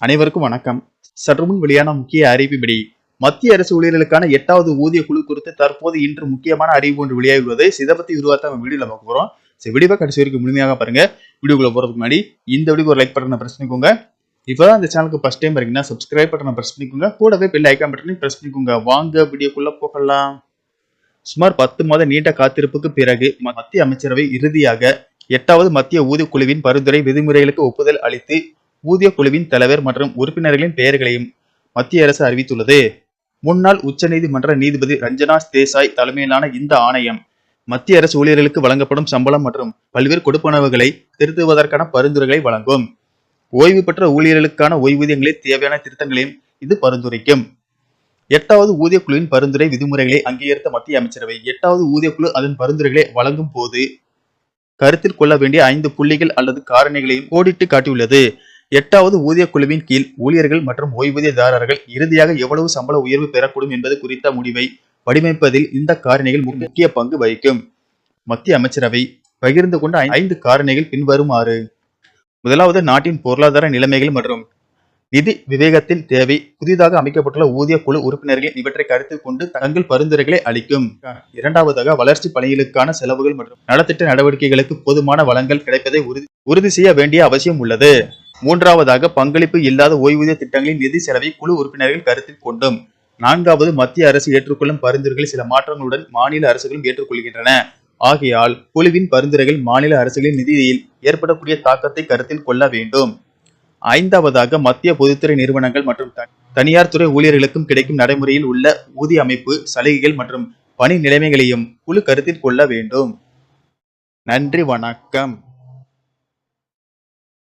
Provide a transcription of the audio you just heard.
அனைவருக்கும் வணக்கம். சற்றுமுன் வெளியான முக்கிய அறிவிப்படி மத்திய அரசு ஊழியர்களுக்கான 8வது ஊதிய குழு குறித்து தற்போது இன்று முக்கியமான அறிவிப்பு ஒன்று வெளியாகியுள்ளது. இதை பத்தி விரிவாக வீடியோல பார்க்க போறோம். வீடியோவை கடைசி வரைக்கும் முழுமையாக பாருங்க. வீடியோக்குள்ள போறதுக்கு முன்னாடி இந்த வீடியோக்கு ஒரு லைக் பட்டனை பிரஸ் பண்ணிக்கோங்க. இப்பதான் இந்த சேனலுக்கு ஃபர்ஸ்ட் டைம் இருக்கீங்கன்னா சப்ஸ்கிரைப் பட்டனை பிரஸ் பண்ணிக்கோங்க. கூடவே பெல் ஐகான் பட்டனையும் பிரஸ் பண்ணிக்கோங்க. வாங்க வீடியோக்குள்ள போகலாம். சுமார் 10 மாத நீண்ட காத்திருப்புக்கு பிறகு மத்திய அமைச்சரவை இறுதியாக 8வது மத்திய ஊதிய குழுவின் பரிந்துரை விதிமுறைகளுக்கு ஒப்புதல் அளித்து ஊதிய குழுவின் தலைவர் மற்றும் உறுப்பினர்களின் பெயர்களையும் மத்திய அரசு அறிவித்துள்ளது. முன்னாள் உச்சநீதிமன்ற நீதிபதி ரஞ்சனா தேசாய் தலைமையிலான இந்த ஆணையம் மத்திய அரசு ஊழியர்களுக்கு வழங்கப்படும் சம்பளம் மற்றும் பல்வேறு கொடுப்பனவுகளை திருத்துவதற்கான பரிந்துரைகளை வழங்கும். ஓய்வு பெற்ற ஊழியர்களுக்கான ஓய்வூதியங்களில் தேவையான திருத்தங்களையும் இது பரிந்துரைக்கும். 8வது ஊதிய குழுவின் பரிந்துரை விதிமுறைகளை அங்கீகரித்த மத்திய அமைச்சரவை 8வது ஊதிய குழு அதன் பரிந்துரைகளை வழங்கும் போது கருத்தில் கொள்ள வேண்டிய 5 புள்ளிகள் அல்லது காரணிகளையும் கோடிட்டு காட்டியுள்ளது. 8வது ஊதிய குழுவின் கீழ் ஊழியர்கள் மற்றும் ஓய்வூதியதாரர்கள் இறுதியாக எவ்வளவு சம்பள உயர்வு பெறக்கூடும் என்பது குறித்த முடிவை வடிவமைப்பதில் இந்த காரணிகள் முக்கிய பங்கு வகிக்கும். மத்திய அமைச்சரவை பகிர்ந்து கொண்ட 5 காரணிகள் பின்வருமாறு. முதலாவது, நாட்டின் பொருளாதார நிலைமைகள் மற்றும் நிதி விவேகத்தின் தேவை. புதிதாக அமைக்கப்பட்டுள்ள ஊதிய குழு உறுப்பினர்கள் இவற்றை கருத்தில் கொண்டு தங்கள் பரிந்துரைகளை அளிக்கும். இரண்டாவதாக, வளர்ச்சி பணிகளுக்கான செலவுகள் மற்றும் நலத்திட்ட நடவடிக்கைகளுக்கு போதுமான வளங்கள் கிடைப்பதை உறுதி செய்ய வேண்டிய அவசியம் உள்ளது. மூன்றாவதாக, பங்களிப்பு இல்லாத ஓய்வூதிய திட்டங்களின் நிதி செலவை குழு உறுப்பினர்கள் கருத்தில் கொண்டும். நான்காவது, மத்திய அரசு ஏற்றுக்கொள்ளும் பரிந்துரைகள் சில மாற்றங்களுடன் மாநில அரசுகளும் ஏற்றுக்கொள்கின்றன. ஆகையால் குழுவின் பரிந்துரைகள் மாநில அரசுகளின் நிதியில் ஏற்படக்கூடிய தாக்கத்தை கருத்தில் கொள்ள வேண்டும். ஐந்தாவதாக, மத்திய பொதுத்துறை நிறுவனங்கள் மற்றும் தனியார் துறை ஊழியர்களுக்கும் கிடைக்கும் நடைமுறையில் உள்ள ஊதிய அமைப்பு, சலுகைகள் மற்றும் பணி நிலைமைகளையும் குழு கருத்தில் கொள்ள வேண்டும். நன்றி, வணக்கம்.